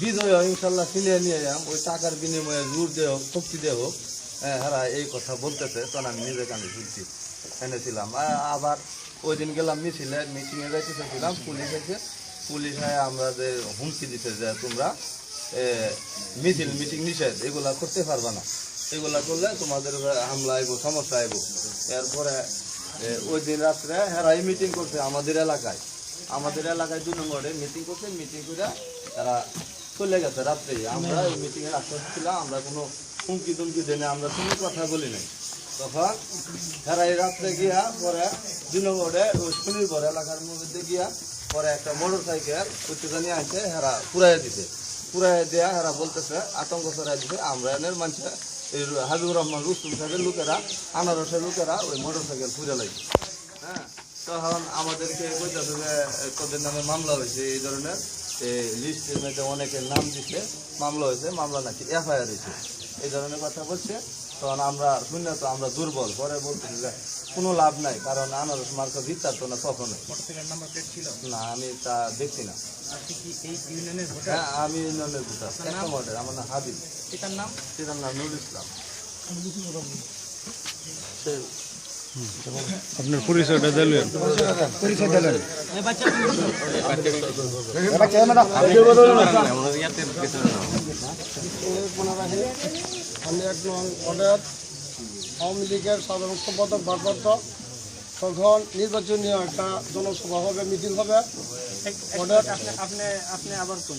বিজয় ইনশাল্লাহ ফিরিয়ে নিয়ে যাম। ওই টাকার বিনিময়ে জোর দিয়ে হোক, শক্তি দিয়ে হোক, হ্যাঁ এই কথা বলতেছে, তখন আমি নিজে কানে শুনছি, এনেছিলাম। আবার ওই দিন গেলাম মিটিংয়ে যাইতে চাইছিলাম, পুলিশ এসে পুলিশ আমাদের হুমকি দিতে যে তোমরা মিটিং নিষেধ, এগুলা করতে পারবা না, এগুলা করলে তোমাদের হামলা আইব, সমস্যা আইব। এরপরে ওই দিন রাত্রে হেরাই মিটিং করছে আমাদের এলাকায় 2 নম্বরে মিটিং করছে। মিটিং করে তারা চলে গেছে রাত্রেই। আমরা ওই মিটিংয়ের আশ্বাস ছিলাম, আমরা কোনো হুমকি টুমকি দেনে আমরা কোনো কথা বলি নাই। তখন হেরাই রাত্রে গিয়া পরে 2 নম্বরে ওই শনিবার এলাকার মধ্যে গিয়া পরে একটা মোটর সাইকেল উত্তেজনা নিয়ে আসে, হেরা পুরাইয়া দেয়া হেরা বলতেছে আতঙ্ক ছড়াই দিছে। আমরা এনের মানুষ এই হাবিবুর রহমান রুস্তুম সাহেবের লোকেরা, আনারসের লোকেরা ওই মোটর সাইকেল পুড়ে লাগছে। হ্যাঁ, তখন আমাদেরকে কইতেছে যে তোদের নামে মামলা হয়েছে, এই ধরনের লিস্টের মধ্যে অনেকের নাম দিচ্ছে, মামলা হয়েছে, মামলা নাকি এফআইআর হয়েছে, এই ধরনের কথা বলছে। তখন আমরা শুনে তো আমরা দুর্বল, পরে বলতেছি যে কোনো লাভ নাই, কারণ আনারস মার্কা জিতার তো না কখনোই না, আমি তা দেখছি না। হ্যাঁ, আমি ইউনিয়নের ভোটার, 1 নম্বরের, আমার নাম হাবিব, সেটার নাম নুরুল ইসলাম। আপনার পরিচয়টা দিলেন? আমি 1 নং ওয়ার্ডের আওয়ামী লীগের সাধারণ সম্পাদক ভারপ্রাপ্ত। তখন নির্বাচনীয় একটা জনসভা হবে, মিটিং হবে। আপনি আবার কোন